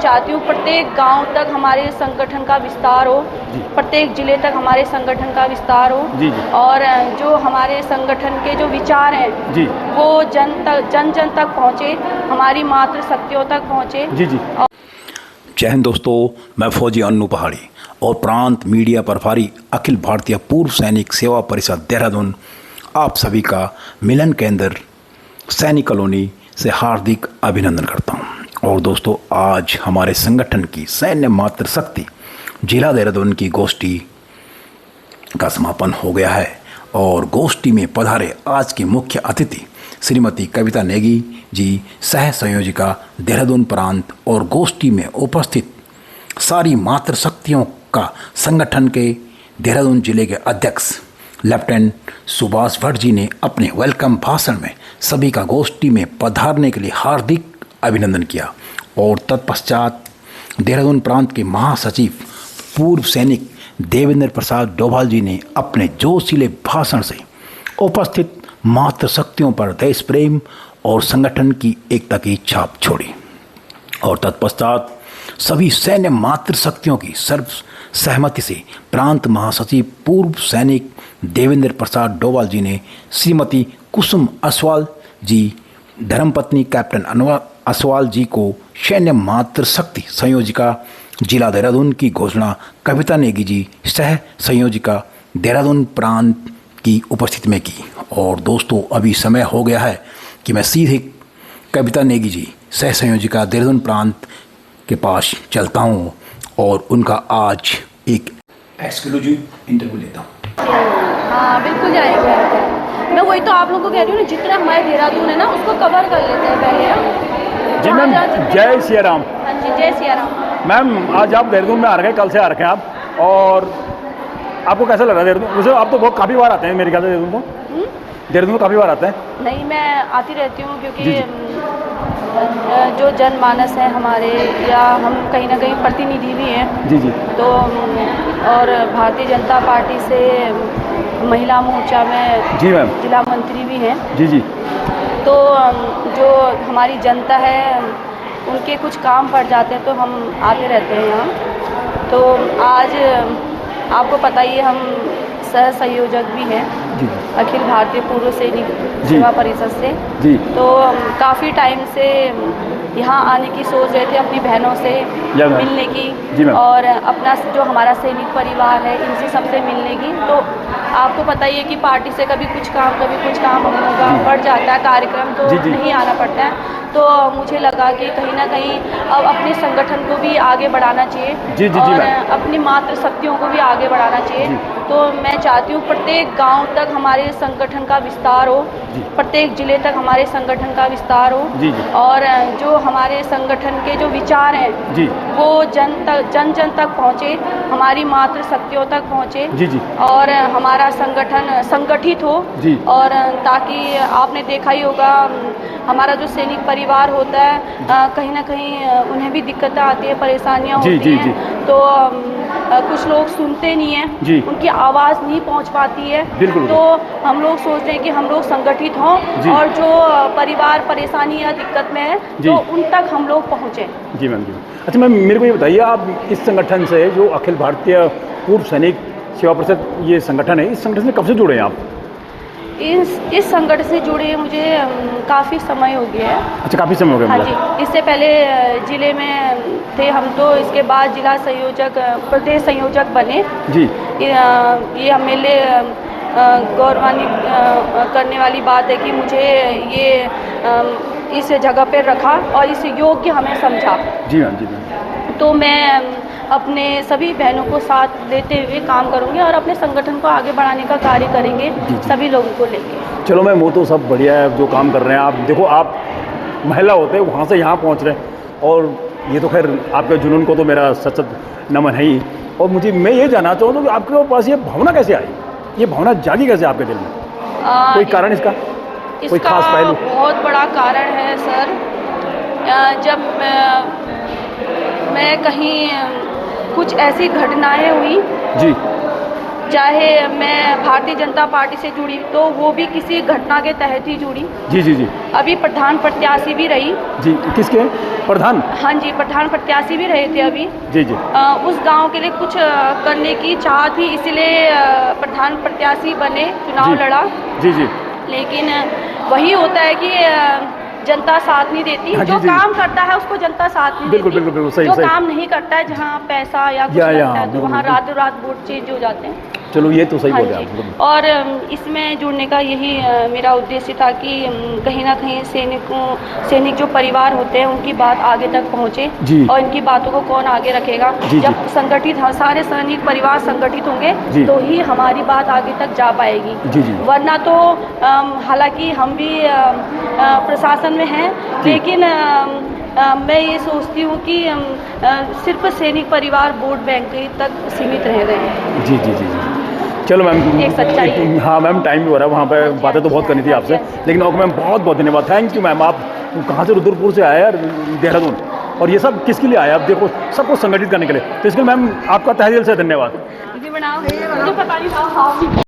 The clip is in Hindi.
चाहती हूँ प्रत्येक गांव तक हमारे संगठन का विस्तार हो, प्रत्येक जिले तक हमारे संगठन का विस्तार हो जी। और जो हमारे संगठन के जो विचार हैं जी वो जन जन तक पहुँचे, हमारी मातृ शक्तियों तक पहुँचे। जी जी। जय हिंद दोस्तों, मैं फौजी अन्नू पहाड़ी और प्रांत मीडिया प्रभारी अखिल भारतीय पूर्व सैनिक सेवा परिषद देहरादून आप सभी का मिलन केंद्र सैनिक कॉलोनी से हार्दिक अभिनंदन करता हूं। और दोस्तों, आज हमारे संगठन की सैन्य मातृ शक्ति जिला देहरादून की गोष्ठी का समापन हो गया है और गोष्ठी में पधारे आज की मुख्य अतिथि श्रीमती कविता नेगी जी, सह संयोजिका देहरादून प्रांत, और गोष्ठी में उपस्थित सारी मातृ शक्तियों का संगठन के देहरादून जिले के अध्यक्ष लेफ्टिनेंट सुभाष भट्ट जी ने अपने वेलकम भाषण में सभी का गोष्ठी में पधारने के लिए हार्दिक अभिनंदन किया। और तत्पश्चात देहरादून प्रांत के महासचिव पूर्व सैनिक देवेंद्र प्रसाद डोभाल जी ने अपने जोशीले भाषण से उपस्थित मातृ शक्तियों पर देश प्रेम और संगठन की एकता की छाप छोड़ी। और तत्पश्चात सभी सैन्य मातृ शक्तियों की सर्व सहमति से प्रांत महासचिव पूर्व सैनिक देवेंद्र प्रसाद डोभाल जी ने श्रीमती कुसुम असवाल जी, धर्मपत्नी कैप्टन असवाल जी को सैन्य मातृ शक्ति संयोजिका जिला देहरादून की घोषणा कविता नेगी जी, सह संयोजिका देहरादून प्रांत की उपस्थिति में की। और दोस्तों, अभी समय हो गया है कि मैं सीधे कविता नेगी जी, सह संयोजिका देहरादून प्रांत के पास चलता हूँ और उनका आज एक एक्सक्लूसिव इंटरव्यू लेता हूँ। हाँ बिल्कुल जाएंगे। मैं वही तो आप लोगों को कह रही हूँ ना, जितना हमारे देहरादून है ना उसको कवर कर लेते हैं पहले। जी मैम, जय सिया राम। हाँ जी, जय सिया राम। मैम, आज आप देहरादून में आ रखे हैं, कल से आ रखे हैं आप, और आपको कैसा लग रहा है देहरादून? मुझे आप तो बहुत काफ़ी बार आते हैं मेरे ख्याल से देहरादून को। देहरादून को काफ़ी बार आते हैं? नहीं, मैं आती रहती हूँ क्योंकि जो जनमानस है हमारे, या हम कहीं ना कहीं प्रतिनिधि भी हैं। जी जी। तो और भारतीय जनता पार्टी से महिला मोर्चा में जी मैम, जिला मंत्री भी हैं। जी जी। तो जो हमारी जनता है उनके कुछ काम पड़ जाते हैं तो हम आते रहते हैं यहाँ। तो आज आपको पता ही है, हम सह संयोजक भी हैं अखिल भारतीय पूर्व सैनिक सेवा परिषद से। जी। तो काफ़ी टाइम से यहाँ आने की सोच रहे थे, अपनी बहनों से मिलने की और अपना जो हमारा सैनिक परिवार है इनसे सबसे मिलने की। तो आपको पता ही है कि पार्टी से कभी कुछ काम हम लोगों का बढ़ जाता है, कार्यक्रम तो नहीं आना पड़ता है। तो मुझे लगा कि कहीं ना कहीं अब अपने संगठन को भी आगे बढ़ाना चाहिए और अपनी मातृ शक्तियों को भी आगे बढ़ाना चाहिए। तो मैं चाहती हूँ प्रत्येक गांव तक हमारे संगठन का विस्तार हो, प्रत्येक जिले तक हमारे संगठन का विस्तार हो और जो हमारे संगठन के जो विचार हैं वो जन जन तक पहुँचे, हमारी मातृ शक्तियों तक पहुँचे और हमारा संगठन संगठित हो। और ताकि आपने देखा ही होगा, हमारा जो सैनिक परिवार होता है कहीं ना कहीं उन्हें भी दिक्कतें आती है, परेशानियाँ होती हैं। तो कुछ लोग सुनते नहीं हैं, उनकी आवाज़ नहीं पहुंच पाती है। तो हम लोग सोचते हैं कि हम लोग संगठित हों और जो परिवार परेशानी या दिक्कत में है तो उन तक हम लोग पहुँचें। जी मैम, जी। अच्छा मैम, मेरे को ये बताइए, आप इस संगठन से, जो अखिल भारतीय पूर्व सैनिक सेवा परिषद ये संगठन है, इस संगठन से कब से जुड़े हैं आप? इस संगठन से जुड़े मुझे काफ़ी समय हो गया है। अच्छा, काफ़ी समय हो गया। हाँ जी, इससे पहले जिले में थे हम, तो इसके बाद जिला संयोजक, प्रदेश संयोजक बने जी। ये मेरे लिए गौरवान्वित करने वाली बात है कि मुझे ये इस जगह पे रखा और इस योग्य हमें समझा। जी मैम, जी मैम। तो मैं अपने सभी बहनों को साथ लेते हुए काम करूंगी और अपने संगठन को आगे बढ़ाने का कार्य करेंगे सभी लोगों को लेके। चलो मैम, वो तो सब बढ़िया है जो काम कर रहे हैं आप। देखो, आप महिला होते हैं, वहाँ से यहाँ पहुँच रहे हैं, और ये तो खैर आपके जुनून को तो मेरा सचत नमन है ही। और मैं ये जानना चाहूँ कि आपके पास ये भावना कैसे आई, ये भावना जागी कैसे आपके दिल में? कोई कारण इसका कोई खास पहलू? बहुत बड़ा कारण है सर। जब मैं कहीं कुछ ऐसी घटनाएं हुई जी, चाहे मैं भारतीय जनता पार्टी से जुड़ी तो वो भी किसी घटना के तहत ही जुड़ी। जी जी जी। अभी प्रधान प्रत्याशी भी रही। जी, किसके प्रधान? हाँ जी, प्रधान प्रत्याशी भी रहे थे अभी। जी जी। उस गांव के लिए कुछ करने की चाह थी, इसलिए प्रधान प्रत्याशी बने, चुनाव जी। लड़ा। जी जी। लेकिन वही होता है कि जनता साथ नहीं देती। हाँ, जो जी, जी। काम करता है उसको जनता साथ नहीं बिल्कुल, देती। बिल्कुल, बिल्कुल, सही, जो सही। काम नहीं करता है, जहाँ पैसा या कुछ या, लगता है, तो बिल्कुल, वहाँ बिल्कुल। रातों रात वोट चेंज हो जाते हैं। चलो ये तो सही हाँ बोले जी। आप। और इसमें जुड़ने का यही मेरा उद्देश्य था कि कहीं ना कहीं सैनिक जो परिवार होते हैं उनकी बात आगे तक पहुँचे। जी। और इनकी बातों को कौन आगे रखेगा। जी, जब संगठित सारे सैनिक परिवार संगठित होंगे जी। तो ही हमारी बात आगे तक जा पाएगी। जी, जी। वरना तो हालांकि हम भी प्रशासन में हैं, लेकिन मैं ये सोचती हूँ कि सिर्फ सैनिक परिवार वोट बैंक तक सीमित रह गए हैं। जी जी जी जी। चलो मैम, एक सच्चाई है। हाँ मैम, टाइम भी हो रहा है, वहाँ पे हाँ जी, बातें तो बहुत करनी थी आपसे, लेकिन ओके मैम, बहुत बहुत धन्यवाद। Thank you ma'am. आप कहाँ से? रुद्रपुर से आए यार, देहरादून, और ये सब किसके लिए आए? आप देखो सबको संगठित करने के लिए, तो इसके लिए मैम आपका तहे दिल से धन्यवाद। मुझे पता नहीं था।